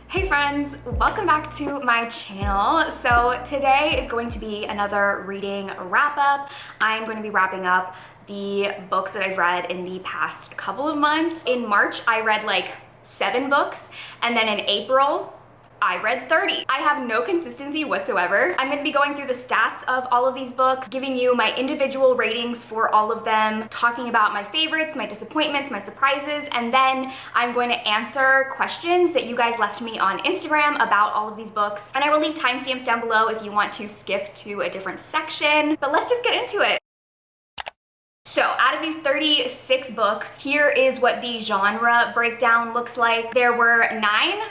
Hey friends, welcome back to my channel. So today is going to be another reading wrap up. I'm going to be wrapping up the books that I've read in the past couple of months. In March, I read like 7 books, and then in April, I read 30. I have no consistency whatsoever. I'm gonna be going through the stats of all of these books, giving you my individual ratings for all of them, talking about my favorites, my disappointments, my surprises, and then I'm going to answer questions that you guys left me on Instagram about all of these books. And I will leave timestamps down below if you want to skip to a different section. But let's just get into it. So out of these 36 books, here is what the genre breakdown looks like. There were 9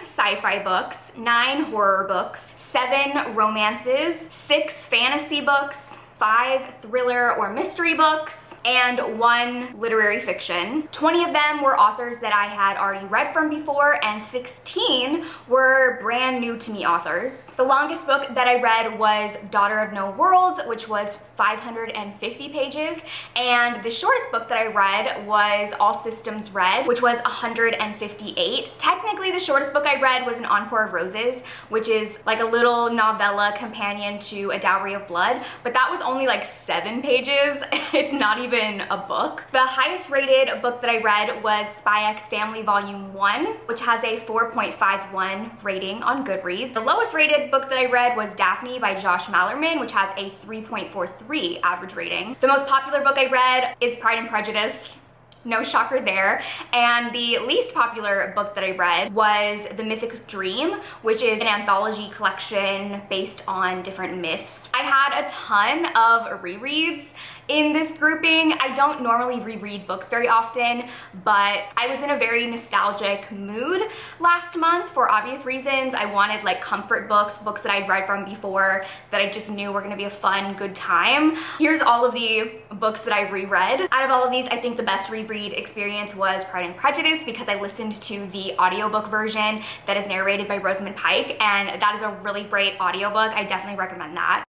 sci-fi books, 9 horror books, 7 romances, 6 fantasy books, 5 thriller or mystery books, and 1 literary fiction. 20 of them were authors that I had already read from before, and 16 were brand new to me authors. The longest book that I read was Daughter of No Worlds, which was 550 pages, and the shortest book that I read was All Systems Red, which was 158. Technically, the shortest book I read was An Encore of Roses, which is like a little novella companion to A Dowry of Blood, but that was only like 7 pages. It's not even a book. The highest rated book that I read was Spy X Family Volume 1, which has a 4.51 rating on Goodreads. The lowest rated book that I read was Daphne by Josh Malerman, which has a 3.43 average rating. The most popular book I read is Pride and Prejudice. No shocker there. And the least popular book that I read was The Mythic Dream, which is an anthology collection based on different myths. I had a ton of rereads in this grouping. I don't normally reread books very often, but I was in a very nostalgic mood last month for obvious reasons. I wanted like comfort books, books that I'd read from before that I just knew were gonna be a fun, good time. Here's all of the books that I reread. Out of all of these, I think the best reread experience was Pride and Prejudice because I listened to the audiobook version that is narrated by Rosamund Pike, and that is a really great audiobook. I definitely recommend that.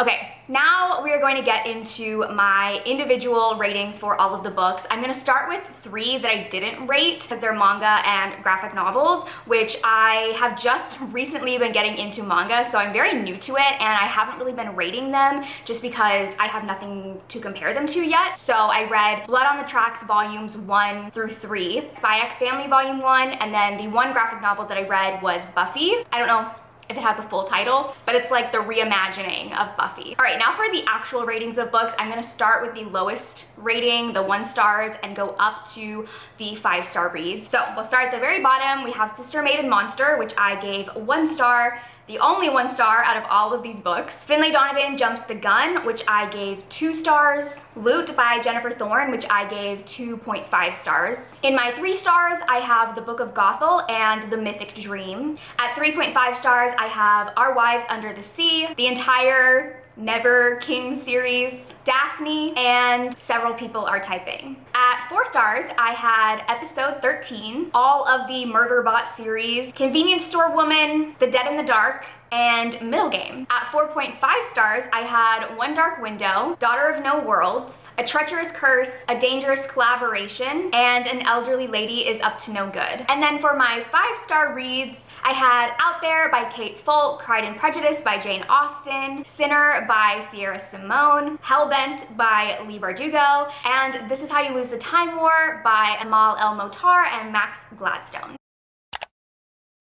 Okay, now we are going to get into my individual ratings for all of the books. I'm going to start with 3 that I didn't rate because they're manga and graphic novels, which I have just recently been getting into manga, so I'm very new to it and I haven't really been rating them just because I have nothing to compare them to yet. So I read Blood on the Tracks volumes 1 through 3, Spy X Family volume 1, and then the one graphic novel that I read was Buffy. I don't know if it has a full title, but it's like the reimagining of Buffy. All right, now for the actual ratings of books, I'm gonna start with the lowest rating, the 1 stars, and go up to the 5-star reads. So we'll start at the very bottom. We have Sister Maiden Monster, which I gave 1 star. The only 1 star out of all of these books. Finlay Donovan Jumps the Gun, which I gave 2 stars. Loot by Jennifer Thorne, which I gave 2.5 stars. In my 3 stars, I have The Book of Gothel and The Mythic Dream. At 3.5 stars, I have Our Wives Under the Sea, the entire Never King series, Daphne, and Several People Are Typing. At 4 stars, I had episode 13, all of the Murderbot series, Convenience Store Woman, The Dead in the Dark, and Middle Game. At 4.5 stars, I had One Dark Window, Daughter of No Worlds, A Treacherous Curse, A Dangerous Collaboration, and An Elderly Lady is Up to No Good. And then for my 5-star reads, I had Out There by Kate Folk, Pride and Prejudice by Jane Austen, Sinner by Sierra Simone, Hellbent by Lee Bardugo, and This Is How You Lose the Time War by Amal El Motar and Max Gladstone.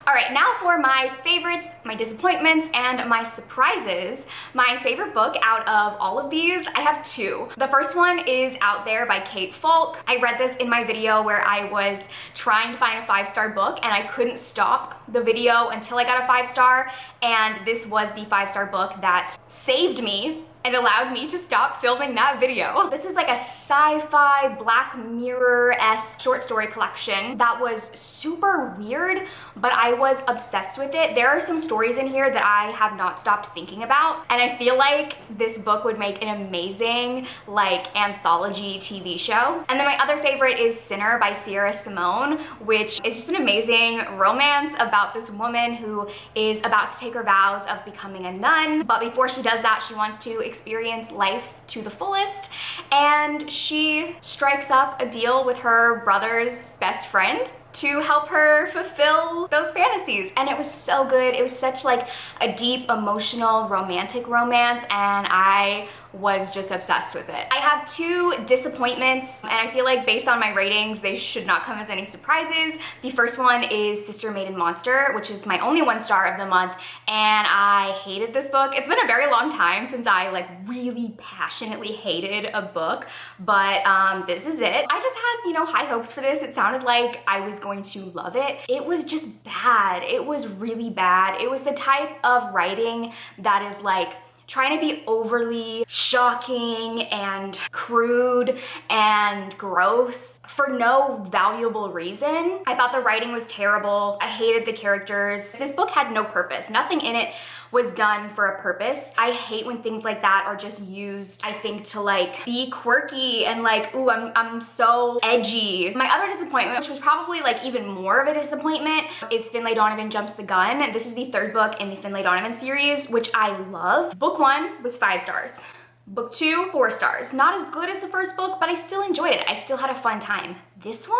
All right, now for my favorites, my disappointments, and my surprises. My favorite book out of all of these, I have 2. The first one is Out There by Kate Folk. I read this in my video where I was trying to find a 5-star book and I couldn't stop the video until I got a 5-star, and this was the 5-star book that saved me and allowed me to stop filming that video. This is like a sci-fi Black Mirror-esque short story collection that was super weird, but I was obsessed with it. There are some stories in here that I have not stopped thinking about, and I feel like this book would make an amazing like anthology TV show. And then my other favorite is Sinner by Sierra Simone, which is just an amazing romance about this woman who is about to take her vows of becoming a nun, but before she does that, she wants to experience life to the fullest, and she strikes up a deal with her brother's best friend to help her fulfill those fantasies. And it was so good. It was such like a deep, emotional, romantic romance, and I was just obsessed with it. I have 2 disappointments, and I feel like based on my ratings, they should not come as any surprises. The first one is Sister Maiden Monster, which is my only 1 star of the month, and I hated this book. It's been a very long time since I like really passionately hated a book, but this is it. I just had, you know, high hopes for this. It sounded like I was going to love it. It was just bad. It was really bad. It was the type of writing that is like trying to be overly shocking and crude and gross for no valuable reason. I thought the writing was terrible. I hated the characters. This book had no purpose. Nothing in it was done for a purpose. I hate when things like that are just used, I think, to like be quirky and like, ooh, I'm so edgy. My other disappointment, which was probably like even more of a disappointment, is Finlay Donovan Jumps the Gun. This is the 3rd book in the Finlay Donovan series, which I love. Book 1 was 5 stars. Book 2, 4 stars. Not as good as the first book, but I still enjoyed it. I still had a fun time. This one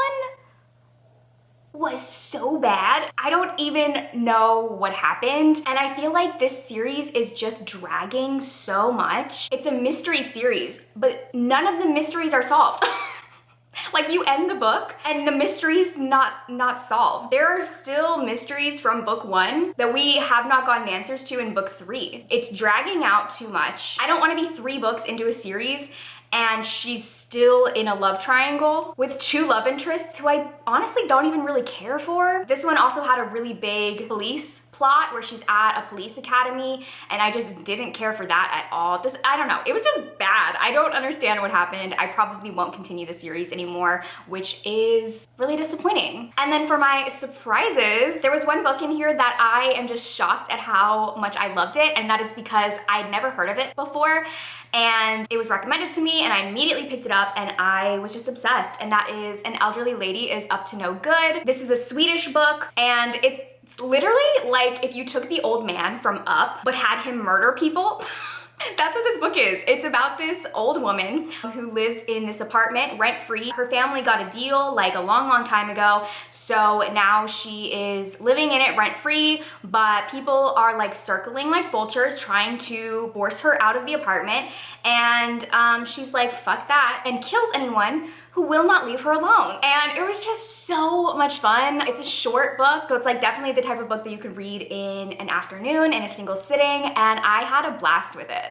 was so bad. I don't even know what happened. And I feel like this series is just dragging so much. It's a mystery series, but none of the mysteries are solved. Like, you end the book and the mystery's not solved. There are still mysteries from book 1 that we have not gotten answers to in book 3. It's dragging out too much. I don't want to be 3 books into a series and she's still in a love triangle with 2 love interests who I honestly don't even really care for. This one also had a really big police plot where she's at a police academy, and I just didn't care for that at all. I don't know, it was just bad. I don't understand what happened. I probably won't continue the series anymore, which is really disappointing. And then for my surprises, there was one book in here that I am just shocked at how much I loved it, and that is because I'd never heard of it before, and it was recommended to me and I immediately picked it up and I was just obsessed, and that is An Elderly Lady is Up to No Good. This is a Swedish book, and it's literally like if you took the old man from Up but had him murder people. That's what this book is. It's about this old woman who lives in this apartment rent-free. Her family got a deal like a long time ago, so now she is living in it rent-free, but people are like circling like vultures trying to force her out of the apartment, and she's like, fuck that, and kills anyone who will not leave her alone. And it was just so much fun. It's a short book, so it's like definitely the type of book that you could read in an afternoon in a single sitting, and I had a blast with it.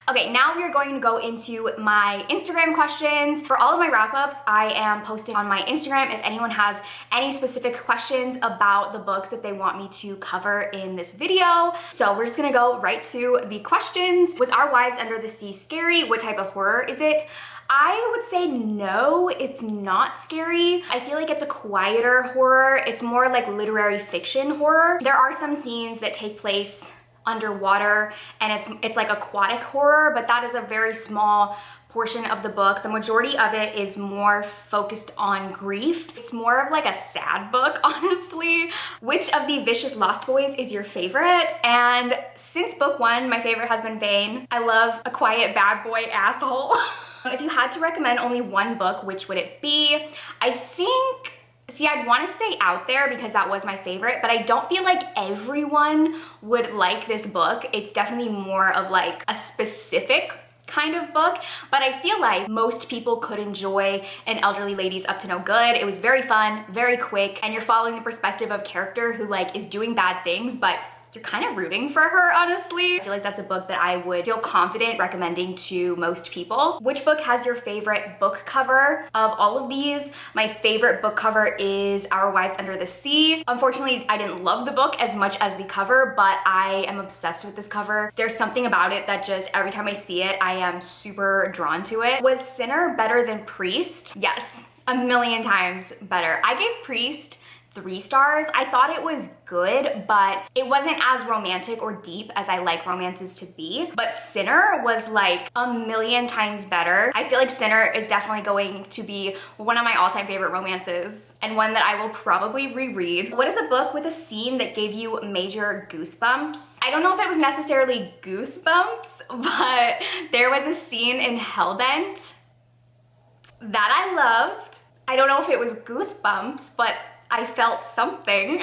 Okay, now we are going to go into my Instagram questions. For all of my wrap-ups, I am posting on my Instagram if anyone has any specific questions about the books that they want me to cover in this video. So we're just gonna go right to the questions. Was Our Wives Under the Sea scary? What type of horror is it? I would say no, it's not scary. I feel like it's a quieter horror. It's more like literary fiction horror. There are some scenes that take place underwater and it's like aquatic horror, but that is a very small portion of the book. The majority of it is more focused on grief. It's more of like a sad book, honestly. Which of the Vicious Lost Boys is your favorite? And since book 1, my favorite has been Vane. I love a quiet bad boy asshole. If you had to recommend only one book, which would it be? I think, see, I'd want to say Out There because that was my favorite, but I don't feel like everyone would like this book. It's definitely more of like a specific kind of book, but I feel like most people could enjoy An Elderly Lady's Up to No Good. It was very fun, very quick, and you're following the perspective of a character who like is doing bad things, but you're kind of rooting for her, honestly. I feel like that's a book that I would feel confident recommending to most people. Which book has your favorite book cover? Of all of these, my favorite book cover is Our Wives Under the Sea. Unfortunately, I didn't love the book as much as the cover, but I am obsessed with this cover. There's something about it that just, every time I see it, I am super drawn to it. Was Sinner better than Priest? Yes, a million times better. I gave Priest 3 stars. I thought it was good, but it wasn't as romantic or deep as I like romances to be. But Sinner was like a million times better. I feel like Sinner is definitely going to be one of my all-time favorite romances and one that I will probably reread. What is a book with a scene that gave you major goosebumps? I don't know if it was necessarily goosebumps, but there was a scene in Hellbent that I loved. I don't know if it was goosebumps, but I felt something.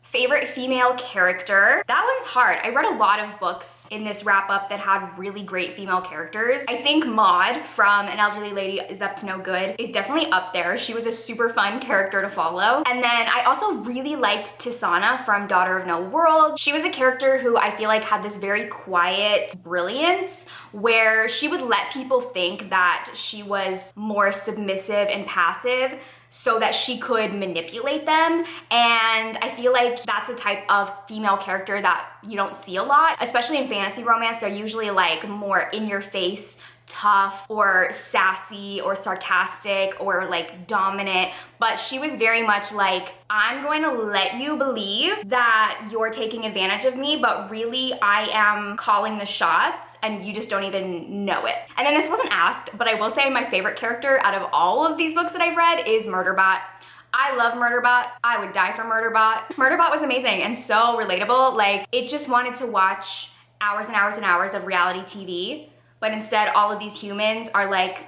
Favorite female character? That one's hard. I read a lot of books in this wrap up that had really great female characters. I think Maud from An Elderly Lady is Up to No Good is definitely up there. She was a super fun character to follow. And then I also really liked Tisana from Daughter of No World. She was a character who I feel like had this very quiet brilliance where she would let people think that she was more submissive and passive so that she could manipulate them. And I feel like that's a type of female character that you don't see a lot, especially in fantasy romance. They're usually like more in your face, tough or sassy or sarcastic or like dominant, but she was very much like, I'm going to let you believe that you're taking advantage of me, but really I am calling the shots and you just don't even know it. And then this wasn't asked, but I will say my favorite character out of all of these books that I've read is Murderbot. I love Murderbot. I would die for Murderbot. Murderbot was amazing and so relatable. Like, it just wanted to watch hours and hours and hours of reality TV. But instead, all of these humans are like,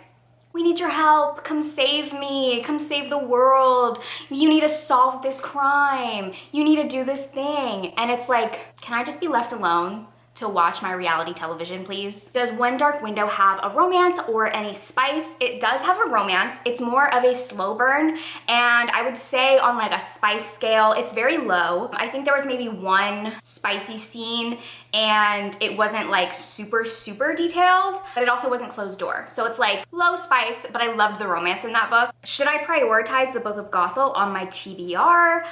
we need your help, come save me, come save the world. You need to solve this crime. You need to do this thing. And it's like, can I just be left alone to watch my reality television, please? Does One Dark Window have a romance or any spice? It does have a romance. It's more of a slow burn, and I would say on like a spice scale, it's very low. I think there was maybe one spicy scene and it wasn't like super detailed, but it also wasn't closed door. So it's like low spice, but I loved the romance in that book. Should I prioritize the Book of Gothel on my TBR?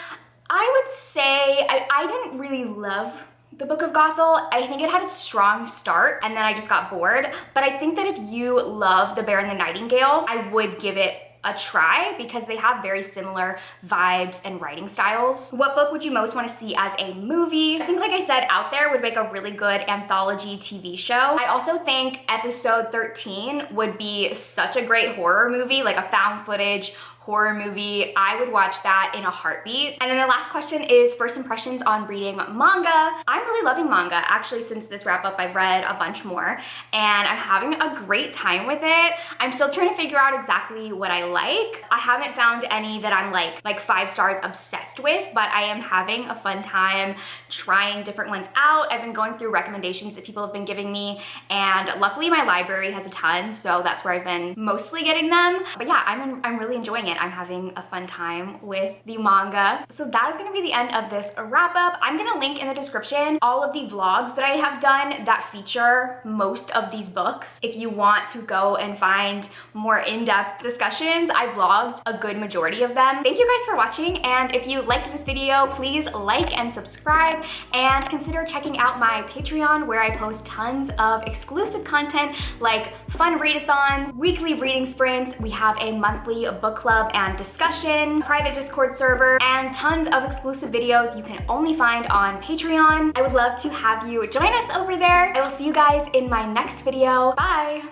I would say I didn't really love the Book of Gothel. I think it had a strong start and then I just got bored. But I think that if you love The Bear and the Nightingale, I would give it a try because they have very similar vibes and writing styles. What book would you most want to see as a movie? I think, like I said, Out There would make a really good anthology TV show. I also think episode 13 would be such a great horror movie, like a found footage horror movie. I would watch that in a heartbeat. And then the last question is first impressions on reading manga. I'm really loving manga. Actually, since this wrap up, I've read a bunch more and I'm having a great time with it. I'm still trying to figure out exactly what I like. I haven't found any that I'm like 5 stars obsessed with, but I am having a fun time trying different ones out. I've been going through recommendations that people have been giving me, and luckily my library has a ton, so that's where I've been mostly getting them. But yeah, I'm really enjoying it. I'm having a fun time with the manga. So that is gonna be the end of this wrap up. I'm gonna link in the description all of the vlogs that I have done that feature most of these books. If you want to go and find more in-depth discussions, I vlogged a good majority of them. Thank you guys for watching, and if you liked this video, please like and subscribe, and consider checking out my Patreon where I post tons of exclusive content like fun readathons, weekly reading sprints. We have a monthly book club and discussion, private Discord server, and tons of exclusive videos you can only find on Patreon. I would love to have you join us over there. I will see you guys in my next video. Bye!